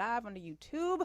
live on the YouTube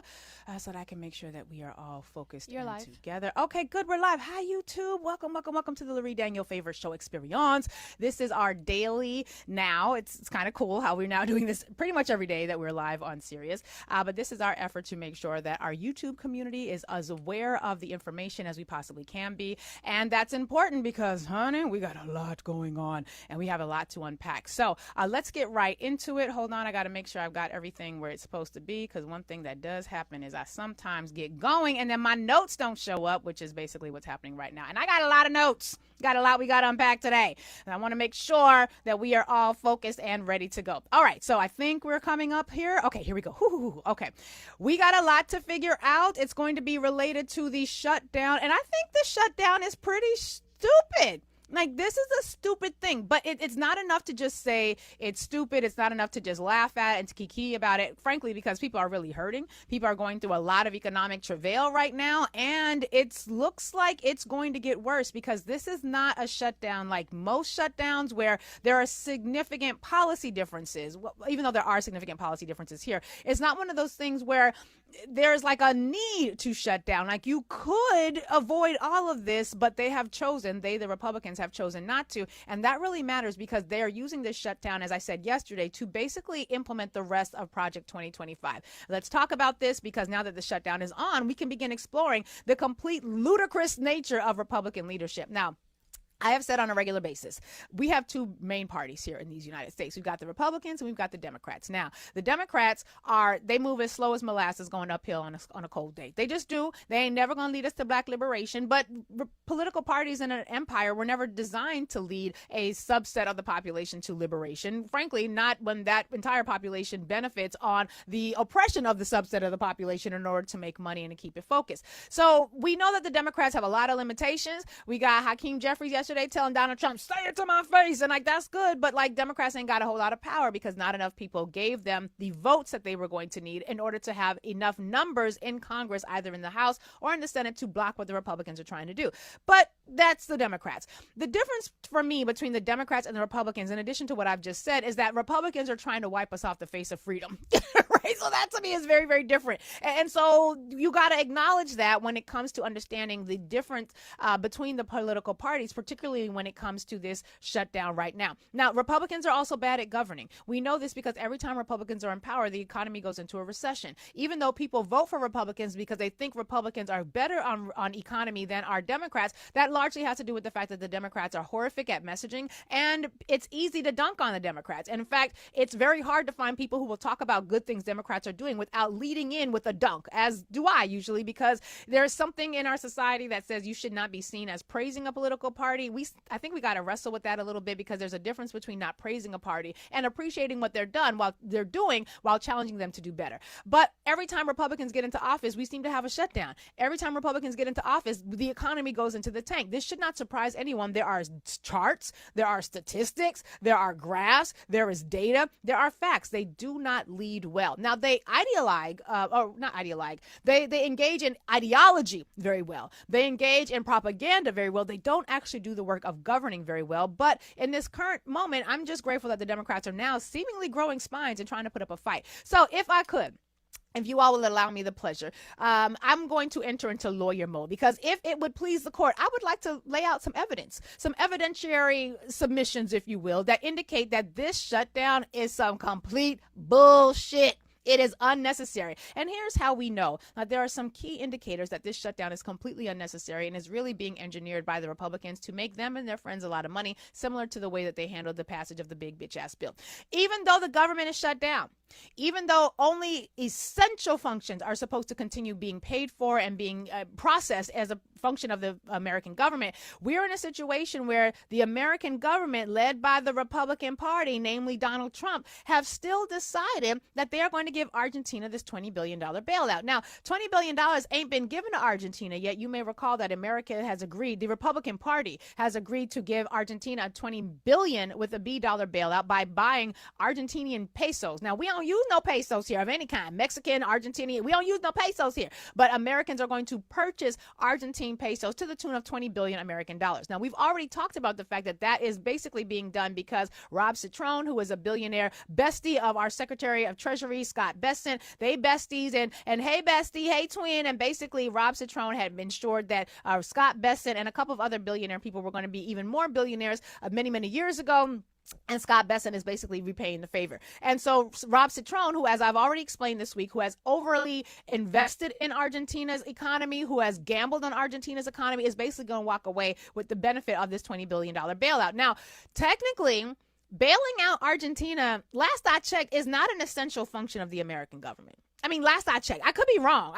so that I can make sure that we are all focused You're live together. Okay, good. We're live. Hi, YouTube. Welcome to the Lurie Daniel Favorite Show Experience. This is our daily now. It's kind of cool how we're now doing this pretty much every day that we're live on Sirius. But this is our effort to make sure that our YouTube community is as aware of the information as we possibly can be. And that's important because, honey, we got a lot going on and we have a lot to unpack. So let's get right into it. Hold on. I got to make sure I've got everything where it's supposed to be, because one thing that does happen is I sometimes get going and then my notes don't show up, which is basically what's happening right now. And I got a lot of notes. Got a lot we got to unpack today. And I want to make sure that we are all focused and ready to go. All right. So I think we're coming up here. Okay, here we go. Okay. We got a lot to figure out. It's going to be related to the shutdown. And I think the shutdown is pretty stupid. Like, this is a stupid thing, but it's not enough to just say it's stupid. It's not enough to just laugh at and to kiki about it, frankly, because people are really hurting. People are going through a lot of economic travail right now, and it looks like it's going to get worse because this is not a shutdown like most shutdowns where there are significant policy differences. Well, even though there are significant policy differences here, it's not one of those things where there's like a need to shut down. Like, you could avoid all of this, but the Republicans have chosen not to. And that really matters because they are using this shutdown, as I said yesterday, to basically implement the rest of Project 2025. Let's talk about this because now that the shutdown is on, we can begin exploring the complete ludicrous nature of Republican leadership. Now, I have said on a regular basis, we have two main parties here in these United States. We've got the Republicans and we've got the Democrats. Now, the Democrats they move as slow as molasses going uphill on a cold day. They just do. They ain't never going to lead us to black liberation. But political parties in an empire were never designed to lead a subset of the population to liberation. Frankly, not when that entire population benefits on the oppression of the subset of the population in order to make money and to keep it focused. So we know that the Democrats have a lot of limitations. We got Hakeem Jeffries yesterday telling Donald Trump, say it to my face. And like, that's good. But like, Democrats ain't got a whole lot of power because not enough people gave them the votes that they were going to need in order to have enough numbers in Congress, either in the House or in the Senate, to block what the Republicans are trying to do. But that's the Democrats. The difference for me between the Democrats and the Republicans, in addition to what I've just said, is that Republicans are trying to wipe us off the face of freedom. Right? So that to me is very, very different. And so you got to acknowledge that when it comes to understanding the difference between the political parties, particularly when it comes to this shutdown right now. Now, Republicans are also bad at governing. We know this because every time Republicans are in power, the economy goes into a recession. Even though people vote for Republicans because they think Republicans are better on economy than our Democrats, that largely has to do with the fact that the Democrats are horrific at messaging, and it's easy to dunk on the Democrats. And in fact, it's very hard to find people who will talk about good things Democrats are doing without leading in with a dunk, as do I usually, because there's something in our society that says you should not be seen as praising a political party. I think we got to wrestle with that a little bit because there's a difference between not praising a party and appreciating what they're doing while challenging them to do better. But every time Republicans get into office, we seem to have a shutdown. Every time Republicans get into office, the economy goes into the tank. This should not surprise anyone. There are charts, there are statistics, there are graphs, there is data, there are facts. They do not lead well. Now, they they engage in ideology very well. They engage in propaganda very well. They don't actually do the work of governing very well. But in this current moment, I'm just grateful that the Democrats are now seemingly growing spines and trying to put up a fight. So if you all will allow me the pleasure, I'm going to enter into lawyer mode because if it would please the court, I would like to lay out some evidence, some evidentiary submissions, if you will, that indicate that this shutdown is some complete bullshit. It is unnecessary. And here's how we know. Now, there are some key indicators that this shutdown is completely unnecessary and is really being engineered by the Republicans to make them and their friends a lot of money, similar to the way that they handled the passage of the big bitch ass bill. Even though the government is shut down, even though only essential functions are supposed to continue being paid for and being processed as a function of the American government, we're in a situation where the American government, led by the Republican Party, namely Donald Trump, have still decided that they are going to give Argentina this $20 billion bailout. Now, $20 billion ain't been given to Argentina yet. You may recall that America has agreed, the Republican Party has agreed to give Argentina $20 billion with a $B bailout by buying Argentinian pesos. Now, we don't use no pesos here of any kind. Mexican, Argentinian, we don't use no pesos here. But Americans are going to purchase Argentine pesos to the tune of 20 billion American dollars. Now, we've already talked about the fact that that is basically being done because Rob Citron, who is a billionaire bestie of our Secretary of Treasury, Scott Bessent, they besties, and hey bestie, hey twin, and basically Rob Citron had ensured that Scott Bessent and a couple of other billionaire people were going to be even more billionaires many, many years ago. And Scott Bessent is basically repaying the favor. And so Rob Citron, who, as I've already explained this week, who has overly invested in Argentina's economy, who has gambled on Argentina's economy, is basically going to walk away with the benefit of this $20 billion bailout. Now, technically, bailing out Argentina, last I checked, is not an essential function of the American government. I mean, last I checked, I could be wrong,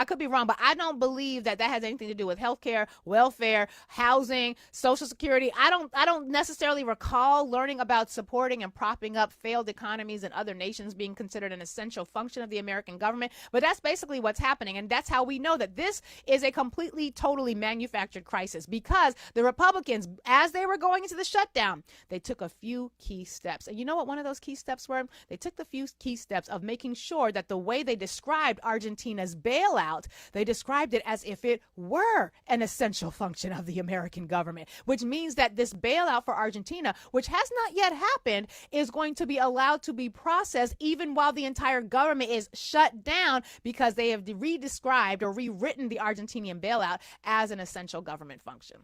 but I don't believe that has anything to do with healthcare, welfare, housing, Social Security. I don't necessarily recall learning about supporting and propping up failed economies in other nations being considered an essential function of the American government. But that's basically what's happening. And that's how we know that this is a completely, totally manufactured crisis, because the Republicans, as they were going into the shutdown, they took a few key steps. And you know what one of those key steps were? They took the few key steps of making sure that the way they described Argentina's bailout, they described it as if it were an essential function of the American government, which means that this bailout for Argentina, which has not yet happened, is going to be allowed to be processed even while the entire government is shut down, because they have redescribed or rewritten the Argentinian bailout as an essential government function.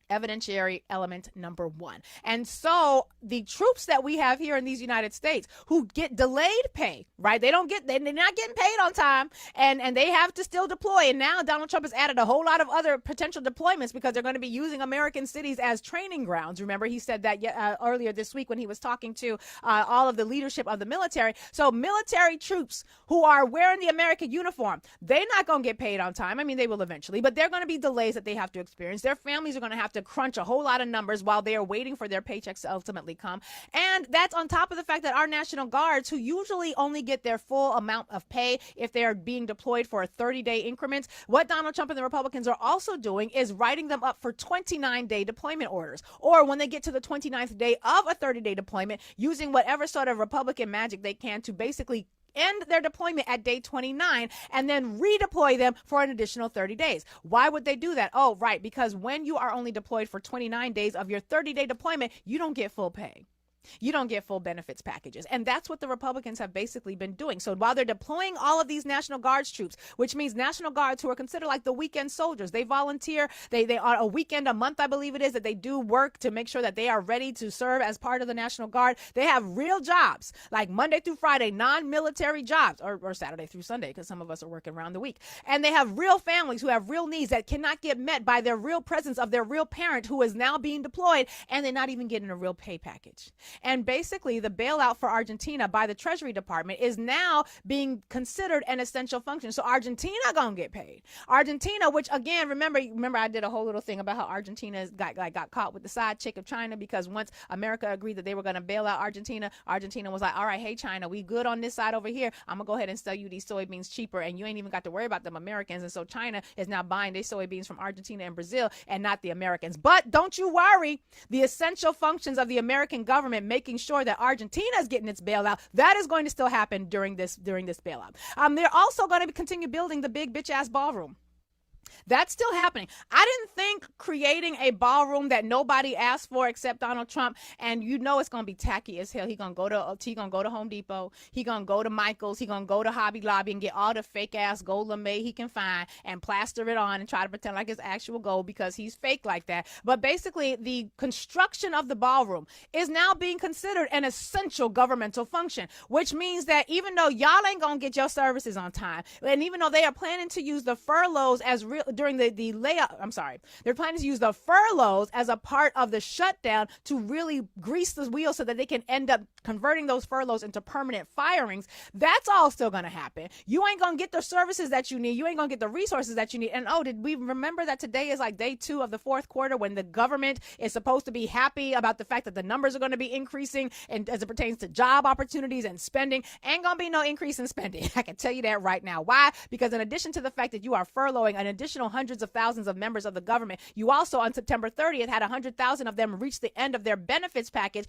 Evidentiary element number one. And so the troops that we have here in these United States who get delayed pay, right? They're not getting paid on time, and they have to still deploy. And now Donald Trump has added a whole lot of other potential deployments because they're going to be using American cities as training grounds. Remember, he said that earlier this week when he was talking to all of the leadership of the military. So military troops who are wearing the American uniform, they're not going to get paid on time. I mean, they will eventually, but they're going to be delays that they have to experience. Their families are going to have to crunch a whole lot of numbers while they are waiting for their paychecks to ultimately come. And that's on top of the fact that our National Guards, who usually only get their full amount of pay if they are being deployed for 30-day increments, what Donald Trump and the Republicans are also doing is writing them up for 29-day deployment orders. Or when they get to the 29th day of a 30-day deployment, using whatever sort of Republican magic they can to basically end their deployment at day 29 and then redeploy them for an additional 30 days. Why would they do that? Oh, right, because when you are only deployed for 29 days of your 30-day deployment, you don't get full pay. You don't get full benefits packages. And that's what the Republicans have basically been doing. So while they're deploying all of these National Guards troops, which means National Guards who are considered like the weekend soldiers, they volunteer, they are a weekend a month, I believe it is, that they do work to make sure that they are ready to serve as part of the National Guard. They have real jobs, like Monday through Friday, non-military jobs, or Saturday through Sunday, because some of us are working around the week. And they have real families who have real needs that cannot get met by their real presence of their real parent who is now being deployed, and they're not even getting a real pay package. And basically, the bailout for Argentina by the Treasury Department is now being considered an essential function. So Argentina gonna get paid. Argentina, which again, remember I did a whole little thing about how Argentina got caught with the side chick of China, because once America agreed that they were gonna bail out Argentina, Argentina was like, all right, hey China, we good on this side over here. I'm gonna go ahead and sell you these soybeans cheaper, and you ain't even got to worry about them Americans. And so China is now buying their soybeans from Argentina and Brazil, and not the Americans. But don't you worry, the essential functions of the American government, making sure that Argentina is getting its bailout, that is going to still happen during this bailout. They're also going to continue building the big bitch ass ballroom. That's still happening. I didn't think creating a ballroom that nobody asked for except Donald Trump, and you know it's gonna be tacky as hell. He gonna go to Home Depot. He gonna go to Michael's. He gonna go to Hobby Lobby and get all the fake ass gold lame he can find and plaster it on and try to pretend like it's actual gold because he's fake like that. But basically, the construction of the ballroom is now being considered an essential governmental function, which means that even though y'all ain't gonna get your services on time, and even though they are planning to use the furloughs as real during the layout, they're planning to use the furloughs as a part of the shutdown to really grease the wheel so that they can end up converting those furloughs into permanent firings. That's all still going to happen. You ain't going to get the services that you need. You ain't going to get the resources that you need. And did we remember that today is like day 2 of the 4th quarter when the government is supposed to be happy about the fact that the numbers are going to be increasing, and as it pertains to job opportunities and spending, ain't going to be no increase in spending. I can tell you that right now. Why? Because in addition to the fact that you are furloughing an additional hundreds of thousands of members of the government, you also on September 30th had 100,000 of them reach the end of their benefits package.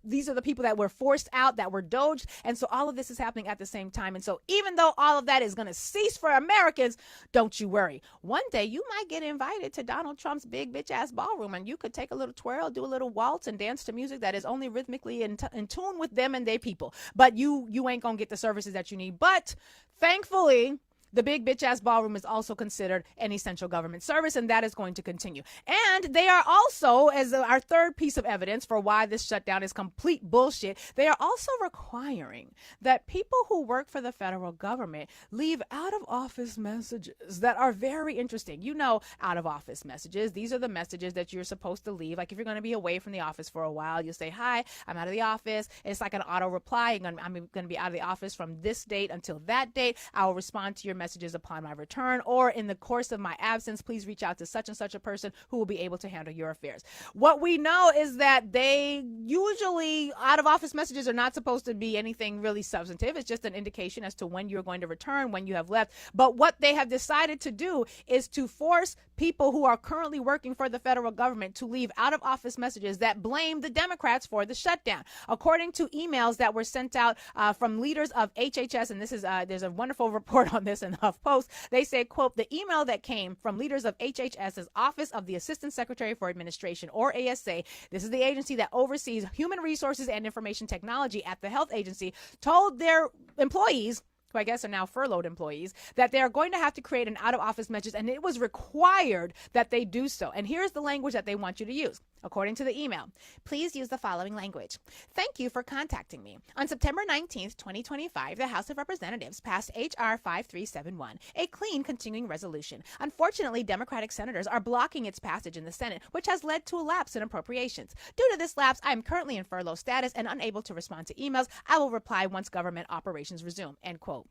These are the people that were forced out, that were doged. And so all of this is happening at the same time. And so even though all of that is going to cease for Americans, don't you worry. One day you might get invited to Donald Trump's big bitch ass ballroom, and you could take a little twirl, do a little waltz, and dance to music that is only rhythmically in tune with them and their people. But you ain't going to get the services that you need. But thankfully, the big bitch ass ballroom is also considered an essential government service, and that is going to continue. And they are also, as our third piece of evidence for why this shutdown is complete bullshit, they are also requiring that people who work for the federal government leave out of office messages that are very interesting. You know, out of office messages, these are the messages that you're supposed to leave. Like if you're going to be away from the office for a while, you'll say, hi, I'm out of the office. It's like an auto reply. I'm going to be out of the office from this date until that date. I will respond to your messages upon my return, or in the course of my absence, please reach out to such and such a person who will be able to handle your affairs. What we know is that they usually, out of office messages are not supposed to be anything really substantive. It's just an indication as to when you're going to return, when you have left. But what they have decided to do is to force people who are currently working for the federal government to leave out of office messages that blame the Democrats for the shutdown. According to emails that were sent out from leaders of HHS, and this is there's a wonderful report on this in HuffPost. They say, quote, the email that came from leaders of HHS's Office of the Assistant Secretary for Administration, or ASA, this is the agency that oversees human resources and information technology at the health agency, told their employees, who I guess are now furloughed employees, that they are going to have to create an out-of-office message, and it was required that they do so. And here's the language that they want you to use. According to the email, please use the following language. Thank you for contacting me. On September 19th, 2025, the House of Representatives passed H.R. 5371, a clean continuing resolution. Unfortunately, Democratic senators are blocking its passage in the Senate, which has led to a lapse in appropriations. Due to this lapse, I am currently in furlough status and unable to respond to emails. I will reply once government operations resume. End quote.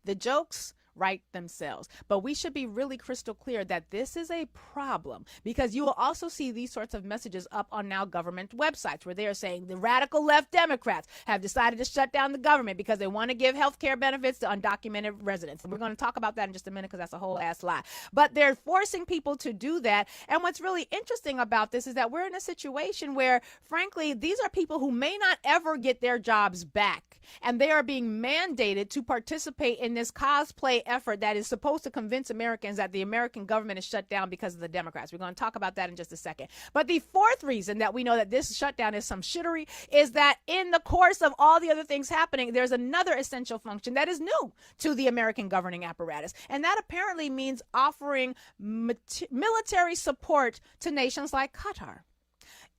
The jokes write themselves. But we should be really crystal clear that this is a problem, because you will also see these sorts of messages up on now government websites where they are saying the radical left Democrats have decided to shut down the government because they want to give health care benefits to undocumented residents. And we're going to talk about that in just a minute because that's a whole ass lie. But they're forcing people to do that. And what's really interesting about this is that we're in a situation where, frankly, these are people who may not ever get their jobs back. And they are being mandated to participate in this cosplay effort that is supposed to convince Americans that the American government is shut down because of the Democrats. We're going to talk about that in just a second. But the fourth reason that we know that this shutdown is some shittery is that in the course of all the other things happening, there's another essential function that is new to the American governing apparatus. And that apparently means offering military support to nations like Qatar.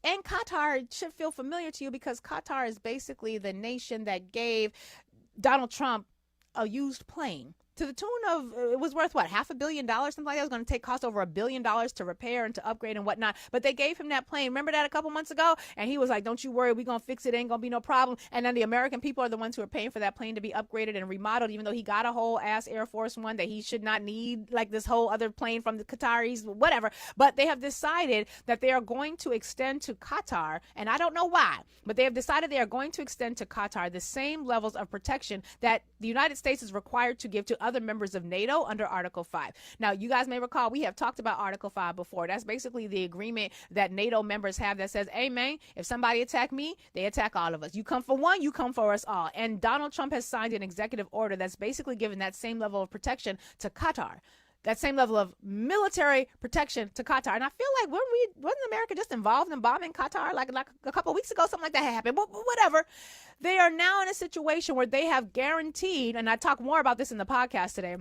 And Qatar should feel familiar to you because Qatar is basically the nation that gave Donald Trump a used plane to the tune of, it was worth what, $500 million, something like that. It was going to cost over $1 billion to repair and to upgrade and whatnot. But they gave him that plane. Remember that a couple months ago? And he was like, don't you worry, we're going to fix it. Ain't going to be no problem. And then the American people are the ones who are paying for that plane to be upgraded and remodeled, even though he got a whole ass Air Force One that he should not need, like this whole other plane from the Qataris, whatever. But they have decided that they are going to extend to Qatar, and I don't know why, but they have decided they are going to extend to Qatar the same levels of protection that the United States is required to give to other members of NATO under Article 5. Now, you guys may recall we have talked about Article 5 before. That's basically the agreement that NATO members have that says, hey, man, if somebody attack me, they attack all of us. You come for one, you come for us all. And Donald Trump has signed an executive order that's basically given that same level of protection to Qatar. That same level of military protection to Qatar. And I feel like wasn't America just involved in bombing Qatar like a couple of weeks ago? Something like that happened. Whatever. They are now in a situation where they have guaranteed, and I talk more about this in the podcast today,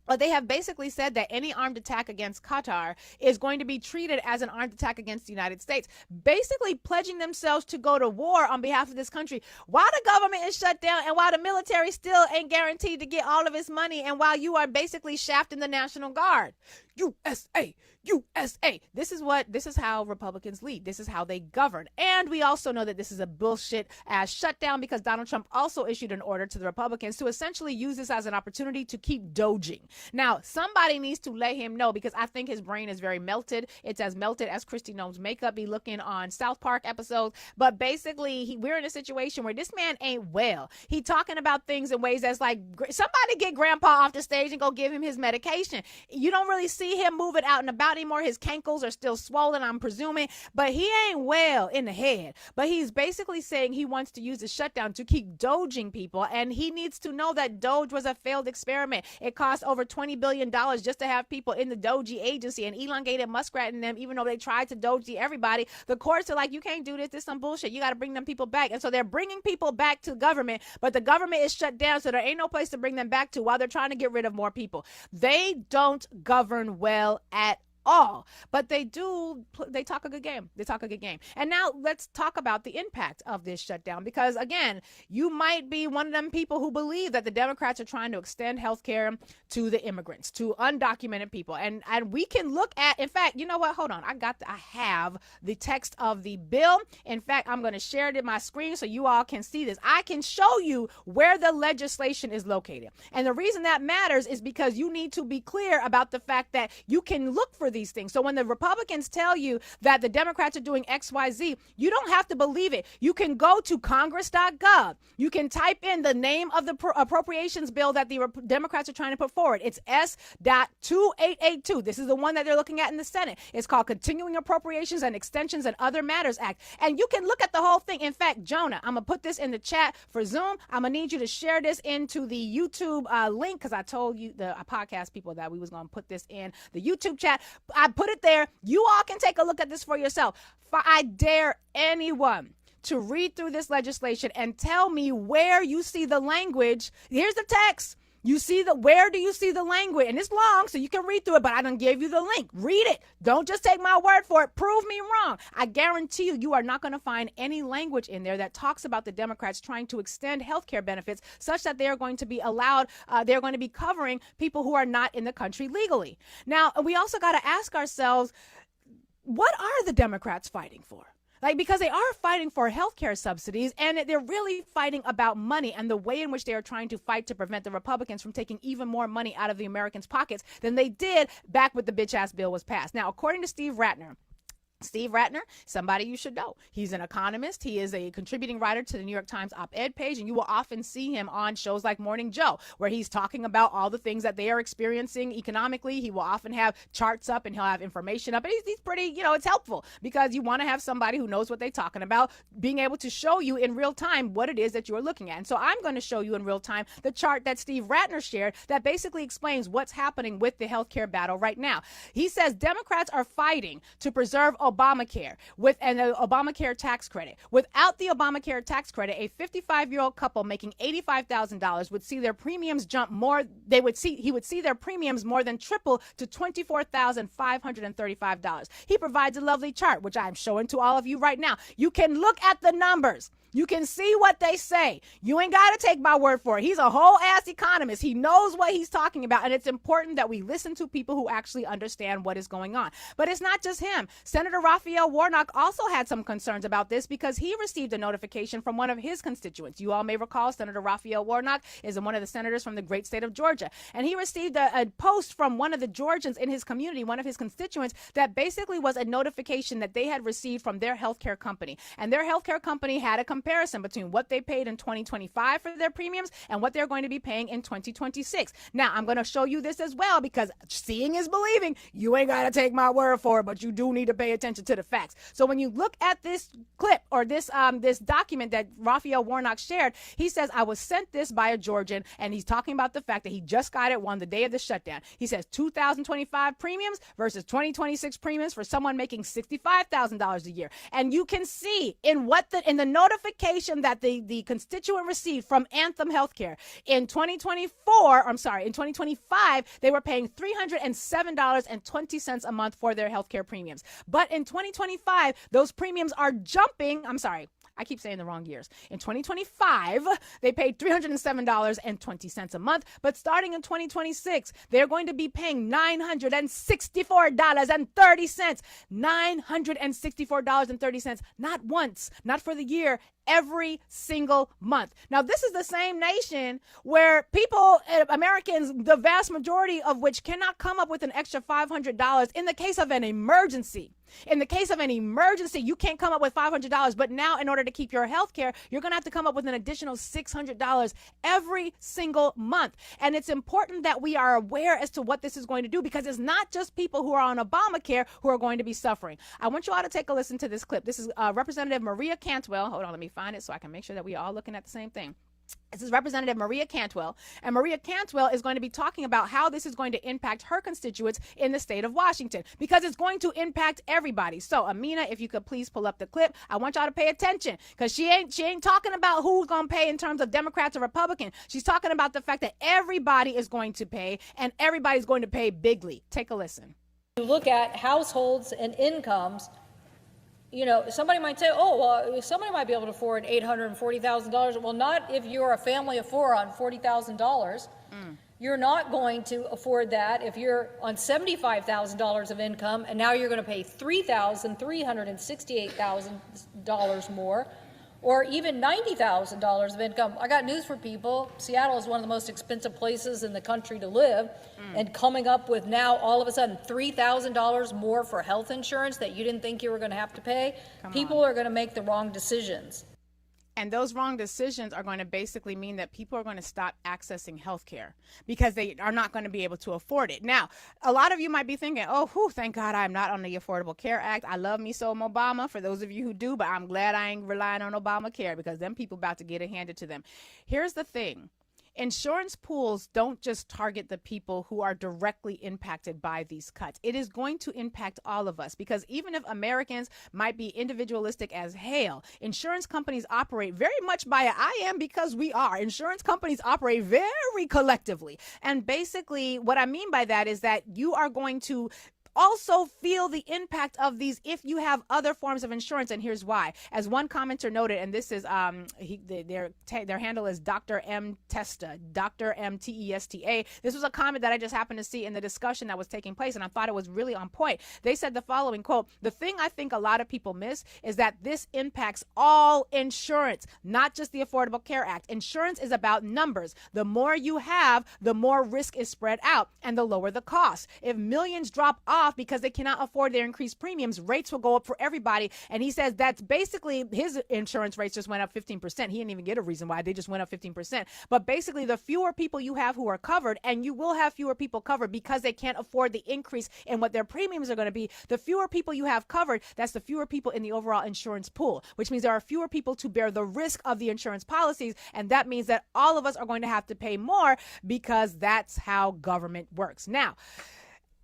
but they have basically said that any armed attack against Qatar is going to be treated as an armed attack against the United States, basically pledging themselves to go to war on behalf of this country while the government is shut down and while the military still ain't guaranteed to get all of its money and while you are basically shafting the National Guard. USA, USA. This is how Republicans lead. This is how they govern. And we also know that this is a bullshit ass shutdown because Donald Trump also issued an order to the Republicans to essentially use this as an opportunity to keep doging. Now, somebody needs to let him know, because I think his brain is very melted. It's as melted as Kristi Noem's makeup be looking on South Park episodes. But basically, we're in a situation where this man ain't well. He talking about things in ways that's like, somebody get grandpa off the stage and go give him his medication. You don't really see him moving out and about anymore. His cankles are still swollen, I'm presuming, but he ain't well in the head. But he's basically saying he wants to use the shutdown to keep doging people, and he needs to know that Doge was a failed experiment. It cost over $20 billion just to have people in the Doge agency, and elongated Muskrat and them, even though they tried to Doge everybody, the courts are like, you can't do this. This is some bullshit. You got to bring them people back. And so they're bringing people back to government, but the government is shut down, so there ain't no place to bring them back to while they're trying to get rid of more people. They don't govern well at all, but they talk a good game. They talk a good game. And now let's talk about the impact of this shutdown, because again, you might be one of them people who believe that the Democrats are trying to extend health care to the immigrants, to undocumented people. And we can look at, in fact, you know what? Hold on. I have the text of the bill. In fact, I'm going to share it in my screen so you all can see this. I can show you where the legislation is located. And the reason that matters is because you need to be clear about the fact that you can look for these things. So when the Republicans tell you that the Democrats are doing XYZ, you don't have to believe it. You can go to congress.gov. You can type in the name of the appropriations bill that the Democrats are trying to put forward. It's S.2882. This is the one that they're looking at in the Senate. It's called Continuing Appropriations and Extensions and Other Matters Act. And you can look at the whole thing. In fact, Jonah, I'm going to put this in the chat for Zoom. I'm going to need you to share this into the YouTube link, because I told you, the podcast people, that we was going to put this in the YouTube chat. I put it there. You all can take a look at this for yourself. I dare anyone to read through this legislation and tell me where you see the language. Here's the text. Where do you see the language? And it's long, so you can read through it, but I done gave you the link. Read it. Don't just take my word for it. Prove me wrong. I guarantee you are not going to find any language in there that talks about the Democrats trying to extend health care benefits such that they are going to be allowed, they're going to be covering people who are not in the country legally. Now, we also got to ask ourselves, what are the Democrats fighting for? Because they are fighting for healthcare subsidies, and they're really fighting about money and the way in which they are trying to fight to prevent the Republicans from taking even more money out of the Americans' pockets than they did back when the bitch-ass bill was passed. Now, according to Steve Ratner, somebody you should know. He's an economist. He is a contributing writer to the New York Times op-ed page, and you will often see him on shows like Morning Joe, where he's talking about all the things that they are experiencing economically. He will often have charts up and he'll have information up. And he's pretty, it's helpful, because you want to have somebody who knows what they're talking about, being able to show you in real time what it is that you're looking at. And so I'm going to show you in real time the chart that Steve Ratner shared that basically explains what's happening with the healthcare battle right now. He says Democrats are fighting to preserve Obamacare and the Obamacare tax credit. Without the Obamacare tax credit, a 55-year-old couple making $85,000 would see their premiums jump more. He would see their premiums more than triple to $24,535. He provides a lovely chart, which I'm showing to all of you right now. You can look at the numbers. You can see what they say. You ain't got to take my word for it. He's a whole ass economist. He knows what he's talking about. And it's important that we listen to people who actually understand what is going on. But it's not just him. Senator Raphael Warnock also had some concerns about this, because he received a notification from one of his constituents. You all may recall Senator Raphael Warnock is one of the senators from the great state of Georgia. And he received a post from one of the Georgians in his community, one of his constituents, that basically was a notification that they had received from their healthcare company. And their healthcare company had a comparison between what they paid in 2025 for their premiums and what they're going to be paying in 2026. Now, I'm going to show you this as well, because seeing is believing. You ain't got to take my word for it, but you do need to pay attention to the facts. So when you look at this clip, or this document that Raphael Warnock shared, he says, I was sent this by a Georgian, and he's talking about the fact that he just got it on the day of the shutdown. He says 2025 premiums versus 2026 premiums for someone making $65,000 a year. And you can see in the notification that the constituent received from Anthem Healthcare in 2025, they were paying $307.20 a month for their healthcare premiums. But in 2025, those premiums are jumping. I keep saying the wrong years. In 2025, they paid $307.20 a month. But starting in 2026, they're going to be paying $964.30. $964.30. Not once, not for the year, every single month. Now, this is the same nation where people, Americans, the vast majority of which cannot come up with an extra $500 in the case of an emergency. In the case of an emergency, you can't come up with $500, but now in order to keep your health care, you're going to have to come up with an additional $600 every single month. And it's important that we are aware as to what this is going to do, because it's not just people who are on Obamacare who are going to be suffering. I want you all to take a listen to this clip. This is Representative Maria Cantwell. Hold on, let me find it so I can make sure that we are all looking at the same thing. This is Representative Maria Cantwell, and Maria Cantwell is going to be talking about how this is going to impact her constituents in the state of Washington, because it's going to impact everybody. So, Amina, if you could please pull up the clip. I want y'all to pay attention, because she ain't talking about who's going to pay in terms of Democrats or Republicans. She's talking about the fact that everybody is going to pay, and everybody's going to pay bigly. Take a listen. You look at households and incomes. You know, somebody might say, oh, well, somebody might be able to afford $840,000. Well, not if you're a family of four on $40,000. You're not going to afford that if you're on $75,000 of income, and now you're going to pay $3,368,000 more, or even $90,000 of income. I got news for people. Seattle is one of the most expensive places in the country to live, and coming up with now all of a sudden $3,000 more for health insurance that you didn't think you were going to have to pay, people are going to make the wrong decisions. And those wrong decisions are going to basically mean that people are going to stop accessing health care because they are not going to be able to afford it. Now, a lot of you might be thinking, oh, whew, thank God I'm not on the Affordable Care Act. I love me some Obama, for those of you who do, but I'm glad I ain't relying on Obamacare, because them people about to get it handed to them. Here's the thing. Insurance pools don't just target the people who are directly impacted by these cuts. It is going to impact all of us, because even if Americans might be individualistic as hell, insurance companies operate very much by I am because we are. Insurance companies operate very collectively. And basically what I mean by that is that you are going to also feel the impact of these if you have other forms of insurance. And here's why. As one commenter noted, and this is their handle is Dr. M. Testa, Dr. M. Testa. This was a comment that I just happened to see in the discussion that was taking place, and I thought it was really on point. They said the following, quote, "The thing I think a lot of people miss is that this impacts all insurance, not just the Affordable Care Act. Insurance is about numbers. The more you have, the more risk is spread out, and the lower the cost. If millions drop off because they cannot afford their increased premiums, rates will go up for everybody." And he says that's basically his insurance rates just went up 15%. He didn't even get a reason why. They just went up 15%. But basically, the fewer people you have who are covered, and you will have fewer people covered because they can't afford the increase in what their premiums are going to be. The fewer people you have covered, that's the fewer people in the overall insurance pool, which means there are fewer people to bear the risk of the insurance policies. And that means that all of us are going to have to pay more, because that's how government works. Now,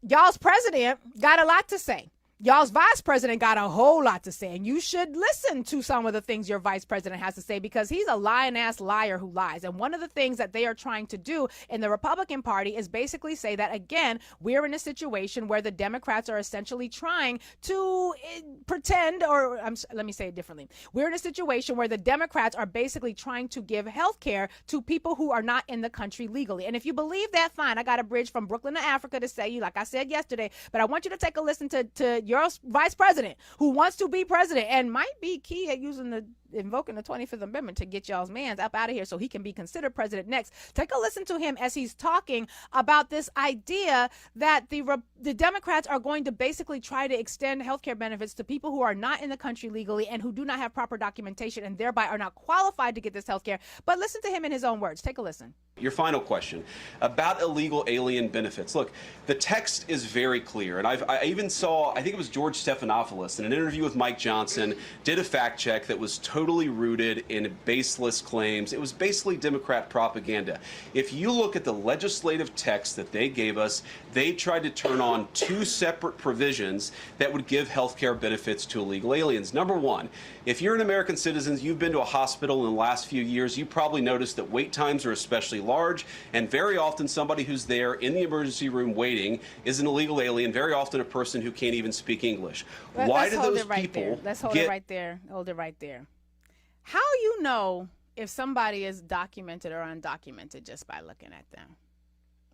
y'all's president got a lot to say. Y'all's vice president got a whole lot to say, and you should listen to some of the things your vice president has to say, because he's a lying-ass liar who lies. And one of the things that they are trying to do in the Republican Party is basically say that, again, we're in a situation where the Democrats are essentially trying to pretend, or let me say it differently. We're in a situation where the Democrats are basically trying to give health care to people who are not in the country legally. And if you believe that, fine. I got a bridge from Brooklyn to Africa to say you, like I said yesterday, but I want you to take a listen to your vice president, who wants to be president and might be key at invoking the 25th Amendment to get y'all's mans up out of here so he can be considered president next. Take a listen to him as he's talking about this idea that the Democrats are going to basically try to extend healthcare benefits to people who are not in the country legally and who do not have proper documentation and thereby are not qualified to get this healthcare. But listen to him in his own words. Take a listen. Your final question about illegal alien benefits. Look, the text is very clear. And I even saw, I think it was George Stephanopoulos in an interview with Mike Johnson, did a fact check that was totally rooted in baseless claims. It was basically Democrat propaganda. If you look at the legislative text that they gave us, they tried to turn on two separate provisions that would give health care benefits to illegal aliens. Number one, if you're an American citizen, you've been to a hospital in the last few years, you probably noticed that wait times are especially large, and very often somebody who's there in the emergency room waiting is an illegal alien, very often a person who can't even speak English. Why do those people Let's hold it right there. Hold it right there. How you know if somebody is documented or undocumented just by looking at them?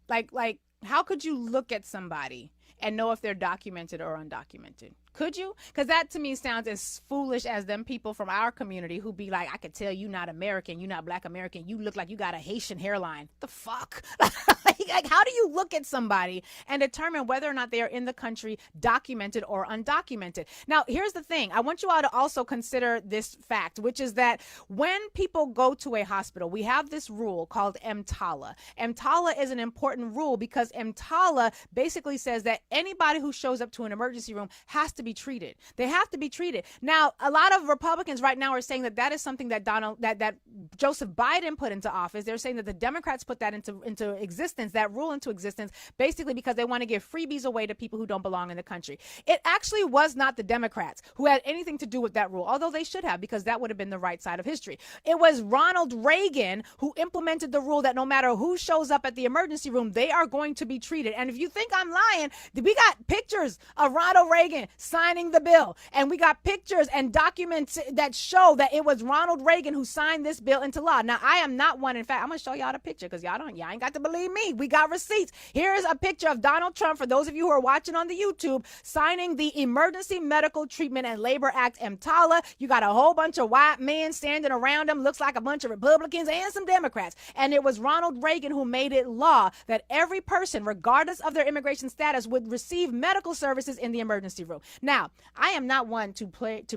Like how could you look at somebody and know if they're documented or undocumented? Could you? Because that to me sounds as foolish as them people from our community who be like, I could tell you not American, you not Black American, you look like you got a Haitian hairline. The fuck? Like, how do you look at somebody and determine whether or not they are in the country, documented or undocumented? Now, here's the thing. I want you all to also consider this fact, which is that when people go to a hospital, we have this rule called EMTALA. EMTALA is an important rule because EMTALA basically says that anybody who shows up to an emergency room has to be treated. They have to be treated. Now, a lot of Republicans right now are saying that that is something that that Joseph Biden put into office. They're saying that the Democrats put that into existence, that rule into existence, basically because they want to give freebies away to people who don't belong in the country. It actually was not the Democrats who had anything to do with that rule, although they should have, because that would have been the right side of history. It was Ronald Reagan who implemented the rule that no matter who shows up at the emergency room, they are going to be treated. And if you think I'm lying, we got pictures of Ronald Reagan signing the bill, and we got pictures and documents that show that it was Ronald Reagan who signed this bill into law. Now, I am not one. In fact, I'm going to show y'all the picture because y'all ain't got to believe me. We got receipts. Here's a picture of Donald Trump, for those of you who are watching on the YouTube, signing the Emergency Medical Treatment and Labor Act, EMTALA. You got a whole bunch of white men standing around him. Looks like a bunch of Republicans and some Democrats. And it was Ronald Reagan who made it law that every person, regardless of their immigration status, would receive medical services in the emergency room. Now, I am not one to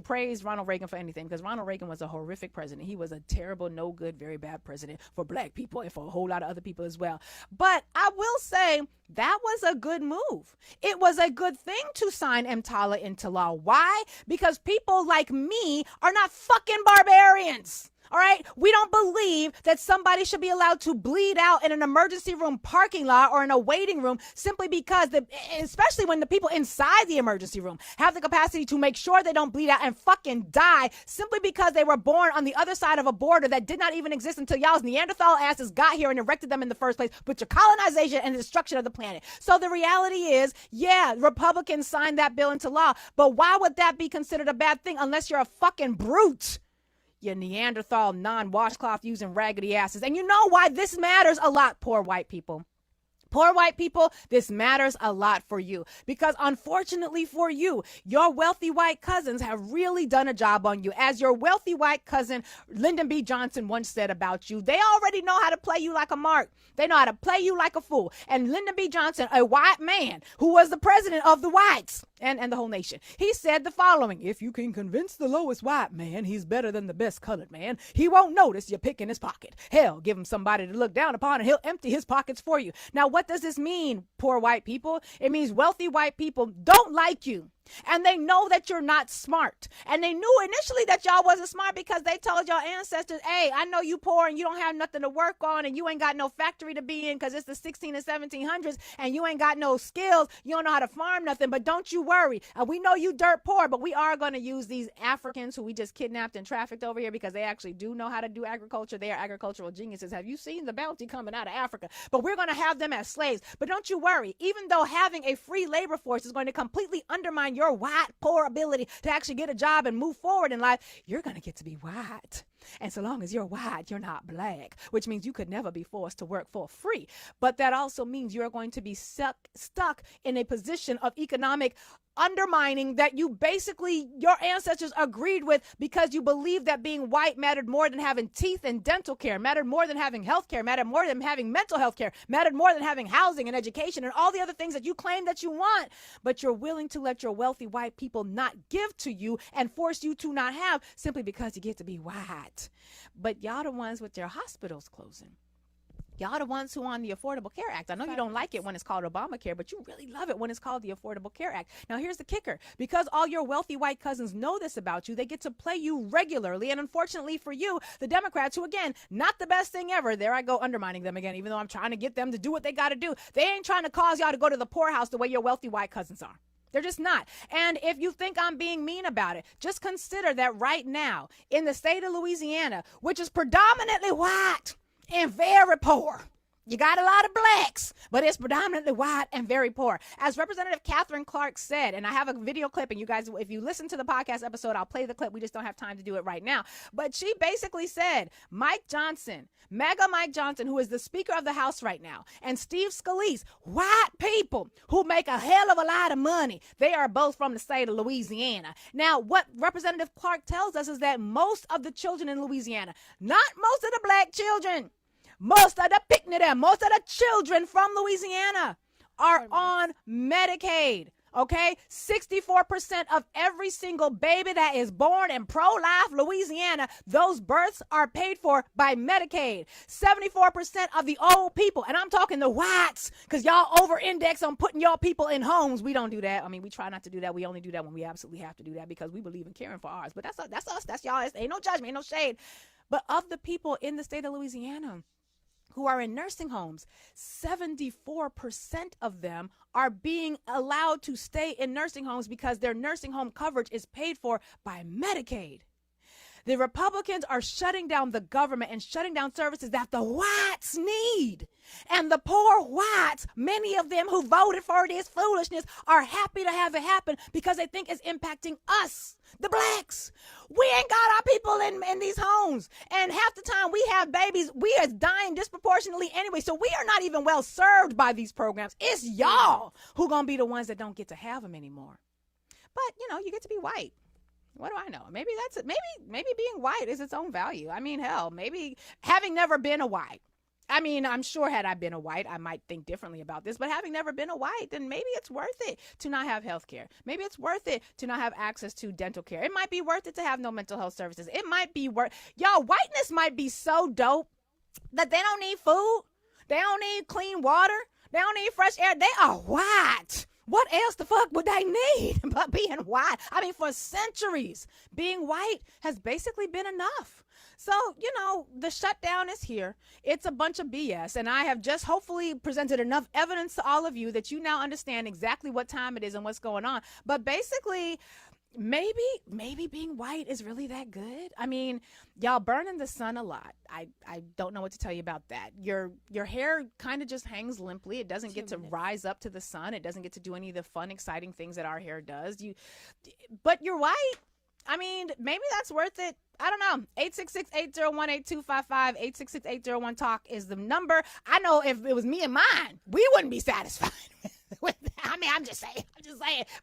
praise Ronald Reagan for anything, because Ronald Reagan was a horrific president. He was a terrible, no good, very bad president for Black people and for a whole lot of other people as well. But I will say that was a good move. It was a good thing to sign EMTALA into law. Why? Because people like me are not fucking barbarians. All right. We don't believe that somebody should be allowed to bleed out in an emergency room parking lot or in a waiting room simply because, especially when the people inside the emergency room have the capacity to make sure they don't bleed out and fucking die simply because they were born on the other side of a border that did not even exist until y'all's Neanderthal asses got here and erected them in the first place with your colonization and the destruction of the planet. So the reality is, yeah, Republicans signed that bill into law, but why would that be considered a bad thing unless you're a fucking brute? You Neanderthal, non-washcloth using raggedy asses. And you know why this matters a lot, poor white people. Poor white people, this matters a lot for you, because unfortunately for you, your wealthy white cousins have really done a job on you. As your wealthy white cousin, Lyndon B. Johnson, once said about you, they already know how to play you like a mark. They know how to play you like a fool. And Lyndon B. Johnson, a white man who was the president of the whites and the whole nation, he said the following: if you can convince the lowest white man he's better than the best colored man, he won't notice you pick in his pocket. Hell, give him somebody to look down upon and he'll empty his pockets for you. Now, what does this mean, poor white people? It means wealthy white people don't like you. And they know that you're not smart. And they knew initially that y'all wasn't smart because they told your ancestors, hey, I know you poor and you don't have nothing to work on and you ain't got no factory to be in because it's the 16 and 1700s and you ain't got no skills. You don't know how to farm nothing, but don't you worry. We know you dirt poor, but we are going to use these Africans who we just kidnapped and trafficked over here because they actually do know how to do agriculture. They are agricultural geniuses. Have you seen the bounty coming out of Africa? But we're going to have them as slaves. But don't you worry. Even though having a free labor force is going to completely undermine your white poor ability to actually get a job and move forward in life, you're going to get to be white. And so long as you're white, you're not Black, which means you could never be forced to work for free. But that also means you're going to be stuck in a position of economic undermining that you basically, your ancestors agreed with because you believed that being white mattered more than having teeth and dental care, mattered more than having health care, mattered more than having mental health care, mattered more than having housing and education and all the other things that you claim that you want. But you're willing to let your wealthy white people not give to you and force you to not have simply because you get to be white. But y'all the ones with your hospitals closing. Y'all the ones who on the Affordable Care Act. I know you don't like it when it's called Obamacare, but you really love it when it's called the Affordable Care Act. Now, here's the kicker. Because all your wealthy white cousins know this about you, they get to play you regularly. And unfortunately for you, the Democrats, who, again, not the best thing ever. There I go undermining them again, even though I'm trying to get them to do what they got to do. They ain't trying to cause y'all to go to the poorhouse the way your wealthy white cousins are. They're just not. And if you think I'm being mean about it, just consider that right now in the state of Louisiana, which is predominantly white and very poor, You got a lot of blacks, but it's predominantly white and very poor. As Representative Catherine Clark said, and I have a video clip, and you guys, if you listen to the podcast episode, I'll play the clip. We just don't have time to do it right now. But she basically said, Mike Johnson, Mega Mike Johnson, who is the Speaker of the House right now, and Steve Scalise, white people who make a hell of a lot of money. They are both from the state of Louisiana. Now, what Representative Clark tells us is that most of the children in Louisiana, not most of the black children, most of the most of the children from Louisiana are on Medicaid. Okay, 64% of every single baby that is born in pro-life Louisiana, those births are paid for by Medicaid. 74% of the old people, and I'm talking the whites, because y'all over-index on putting y'all people in homes. We don't do that. I mean, we try not to do that. We only do that when we absolutely have to do that because we believe in caring for ours. But that's us. That's y'all. Ain't no judgment, ain't no shade. But of the people in the state of Louisiana who are in nursing homes, 74% of them are being allowed to stay in nursing homes because their nursing home coverage is paid for by Medicaid. The Republicans are shutting down the government and shutting down services that the whites need. And the poor whites, many of them who voted for this foolishness, are happy to have it happen because they think it's impacting us, the blacks. We ain't got our people in these homes. And half the time we have babies, we are dying disproportionately anyway. So we are not even well served by these programs. It's y'all who gonna be the ones that don't get to have them anymore. But, you know, you get to be white. What do I know? Maybe that's it. Maybe being white is its own value. I mean, hell, maybe having never been a white. I mean, I'm sure had I been a white, I might think differently about this, but having never been a white, then maybe it's worth it to not have health care. Maybe it's worth it to not have access to dental care. It might be worth it to have no mental health services. It might be y'all, whiteness might be so dope that they don't need food. They don't need clean water. They don't need fresh air. They are white. What else the fuck would they need but being white? I mean, for centuries, being white has basically been enough. So, you know, the shutdown is here. It's a bunch of BS. And I have just hopefully presented enough evidence to all of you that you now understand exactly what time it is and what's going on. But basically, maybe being white is really that good. I mean, y'all burn in the sun a lot. I don't know what to tell you about that. Your hair kind of just hangs limply. It doesn't get to rise up to the sun. It doesn't get to do any of the fun, exciting things that our hair does. But you're white. I mean, maybe that's worth it. I don't know. 866-801-8255, 866-801-TALK is the number. I know if it was me and mine, we wouldn't be satisfied with that. I mean, I'm just saying.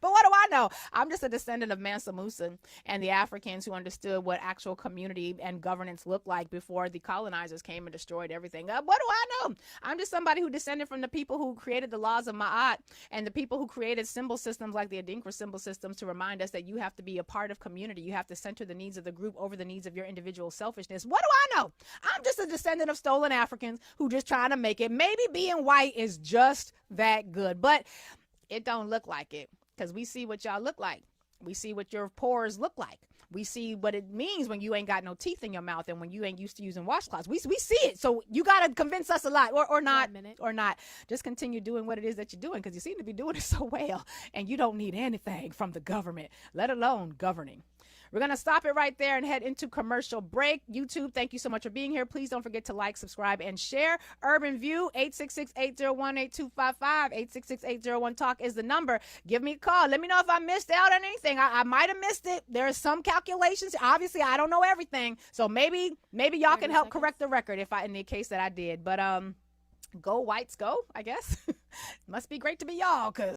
But what do I know? I'm just a descendant of Mansa Musa and the Africans who understood what actual community and governance looked like before the colonizers came and destroyed everything. What do I know? I'm just somebody who descended from the people who created the laws of Ma'at and the people who created symbol systems like the Adinkra symbol systems to remind us that you have to be a part of community. You have to center the needs of the group over the needs of your individual selfishness. What do I know? I'm just a descendant of stolen Africans who just trying to make it. Maybe being white is just that good, but it don't look like it because we see what y'all look like. We see what your pores look like. We see what it means when you ain't got no teeth in your mouth and when you ain't used to using washcloths. We see it. So you got to convince us a lot or not. Just continue doing what it is that you're doing because you seem to be doing it so well and you don't need anything from the government, let alone governing. We're going to stop it right there and head into commercial break. YouTube, thank you so much for being here. Please don't forget to like, subscribe, and share. Urban View, 866-801-8255. 866-801-TALK is the number. Give me a call. Let me know if I missed out on anything. I might have missed it. There are some calculations. Obviously, I don't know everything. So maybe y'all can help correct the record in the case that I did. But go Whites, go, I guess. Must be great to be y'all, because